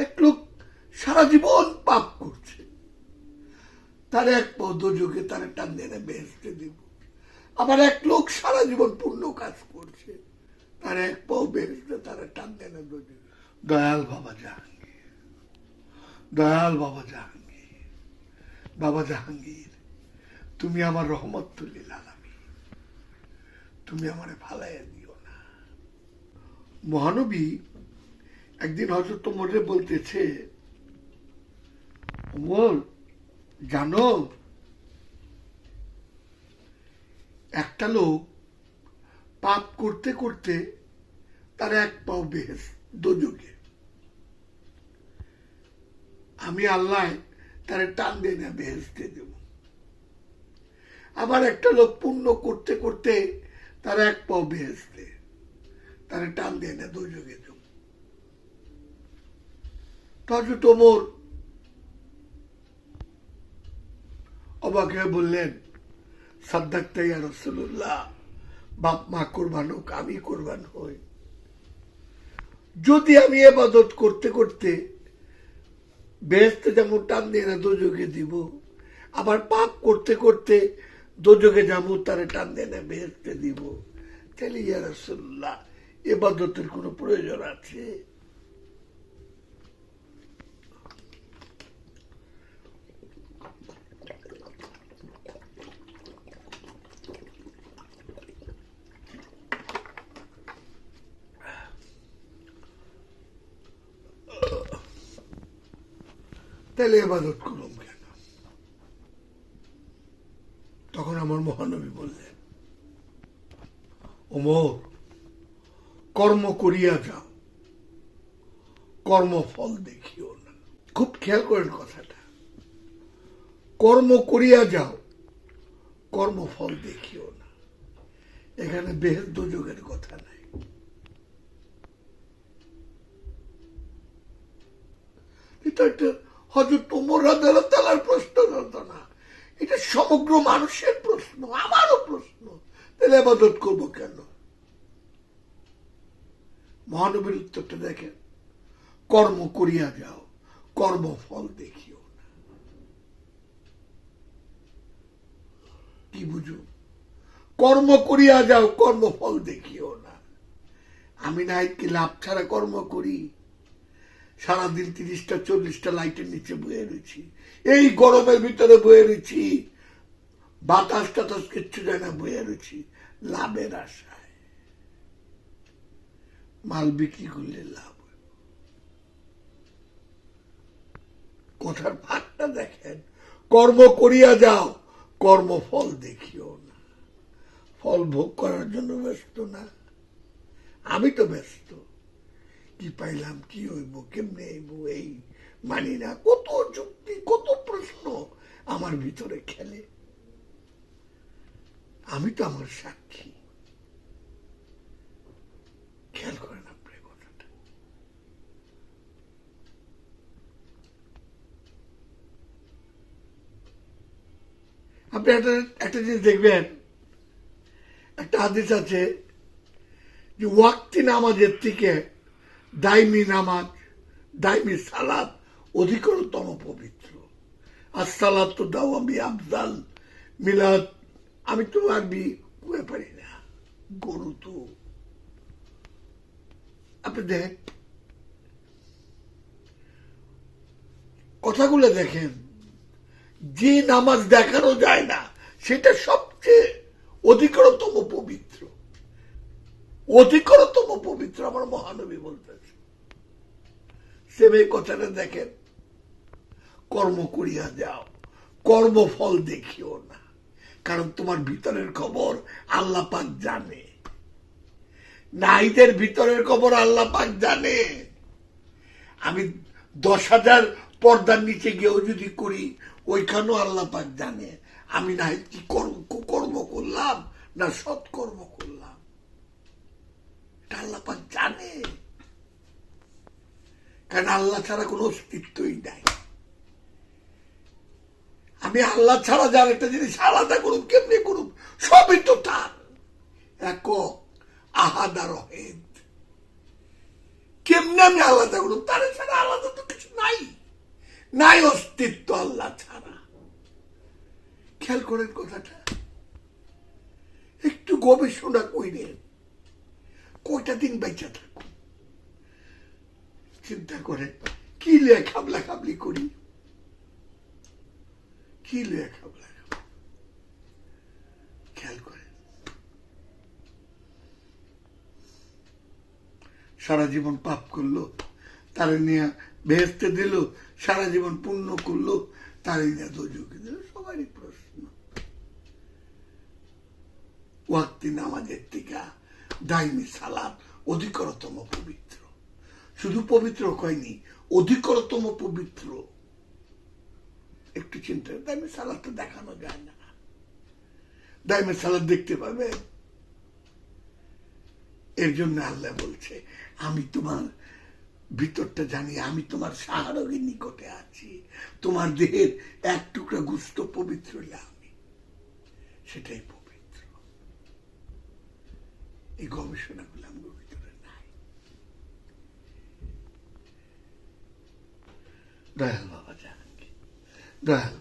এক লোক সারা জীবন পাপ করছে, তার এক পাও দোজখে তারা টান দিয়ে বেহেশতে দিব। আবার এক লোক সারা জীবন পুণ্য কাজ করছে, তার এক পাও বেহেশতে তারা টান দিয়ে দোজখে। দয়াল বাবা জাহাঙ্গীর, দয়াল বাবা জাহাঙ্গীর, বাবা জাহাঙ্গীর, তুমি আমার রহমতুল্লিল আলামিন, তুমি আমারে ফালাইয়া দিও না। মহানবী একদিন হযরত ওমরে বলতেছে, ওমর জানো, একটা লোক পাপ করতে করতে তার এক পাও বেহেশত দোজখে, আমি আল্লাহ তারে টান দিয়ে না বেহেশতে দেব। আবার একটা লোক পুণ্য করতে করতে তার এক পাও বেহেশতে, তারে টান দিয়ে না দোজখে দেব। হযরত ওমর অবাক হয়ে বললেন, সাদ্দাকতা ইয়া রাসূলুল্লাহ, বাপ মা কোরবান হোক, আমি কোরবান হই। যদি আমি ইবাদত করতে করতে বেহেশতে যেমন টান দিয়ে না দোজখে দিব, আবার পাপ করতে করতে দোজখে যাবো তারে টান দিয়ে না বেহেশতে দিব, তাহলে ইয়া রাসূলুল্লাহ ইবাদতের কোনো প্রয়োজন আছে? তাহলে ইবাদত করুন কেন? তখন আমার মহানবী বললেন, ওমর কর্ম করিয়া যাও, কর্মফল দেখিও না। খুব খেয়াল করেন কথাটা, কর্ম করিয়া যাও, কর্মফল দেখিও না। এখানে বেহেশত দোজখের কথা নাই। এটা একটা হযরত ওমর রাদিয়াল্লাহু তাআলার প্রশ্ন হতো না, এটা সমগ্র মানুষের প্রশ্ন, আমারও প্রশ্ন। তাহলে ইবাদত করবো কেন? মহানবীর উত্তরটা দেখেন, কর্ম করিয়া যাও, কর্মফল দেখিও না। কি বুঝো? কর্ম করিয়া যাও, কর্মফল দেখিও না। আমি না কি লাভ ছাড়া কর্ম করি? সারাদিন 30টা 40টা লাইটের নিচে বয়ে রয়েছি, এই গরমের ভিতরে বয়ে রয়েছি, বাতাস টাতাস কিচ্ছু যায় না, বয়ে রয়েছি লাভের আশায়। মাল বিক্রি করলে লাভ। কথার ভাগটা দেখেন, কর্ম করিয়া যাও, কর্মফল দেখিও না। ফল ভোগ করার জন্য ব্যস্ত না, আমি তো ব্যস্ত। কি পাইলাম, কি হইব, কেমনে হইব, এই মানি না, কত যুক্তি, কত প্রশ্ন আমার ভিতরে খেলে। আমি তো আমার সাক্ষী। খেয়াল করেন আপনি কথাটা। আপনি একটা জিনিস দেখবেন, একটা হাদিস আছে যে ওয়াক্তি নামাজের থেকে দাইমি নামাজ, দাইমি সালাত অধিকতম পবিত্র। আর সালাত তো দাওয়ামি আফজাল মিলাদ। আমি তো আরবি কয়ে পারি না, গরু তো। আপনি দেখেন কথাগুলো, দেখেন যে নামাজ দেখানো যায় না সেটা সবচেয়ে অধিকতম পবিত্র, অধিকতম পবিত্র আমার মহানবী বলতেছে। সে কথাটা দেখেন, কর্ম করিয়া যাও, কর্মফল দেখিও না। কারণ তোমার ভিতরের খবর আল্লাহ পাক জানে, নাইদের ভিতরের খবর আল্লাহ পাক জানে। আমি 10,000 পর্দার নিচে গিয়েও যদি করি, ওইখানেও আল্লাহ পাক জানে আমি না কি কর্ম করলাম না সৎকর্ম করলাম। এটা আল্লাহ পাক জানে, কারণ আল্লাহ ছাড়া কোনো অস্তিত্বই নাই। আমি আল্লাহ ছাড়া যার একটা জিনিস আলাদা করুক, কেমনি করুক, সবই তো তার। এক আহাদা রহেদ, কেমনে আমি আলাদা করুক, তার ছাড়া আলাদা তো নাই অস্তিত্ব আল্লাহ ছাড়া। খেয়াল করেন কথাটা, একটু গবেষণা কইরেন, কয়টা দিন বেঁচে থাকুন, চিন্তা করেন কি লিয়ে খাবলা খাবলি করি, কি লিয়ে খাবলা খাবলি। খেয়াল করেন, সারা জীবন পাপ করলো, তারা নিয়ে বেহেস্তে দিল, সারা জীবন পুণ্য করলো, তারা নিয়ে দোজখে দিল। সবারই প্রশ্ন। ওয়াক্তি নামাজের টিকা দাইমি সালাত অধিকতম পবিত্র। শুধু পবিত্র কয়নি, অধিকতম পবিত্র। একটু চিন্তা, দাইমি সালাত তো দেখানো যায় না। দাইমি সালাত দেখতে পাবে, এর জন্য আল্লাহ বলছে আমি তোমার ভিতরটা জানি, আমি তোমার শাহরগের নিকটে আছি, তোমার দেহের এক টুকরা গুস্ত পবিত্র হলে আমি সেটাই পবিত্র। এই গবেষণাগুলো আমার ভিতরে নাই। দয়াল বাবা জাহাঙ্গীর, দয়াল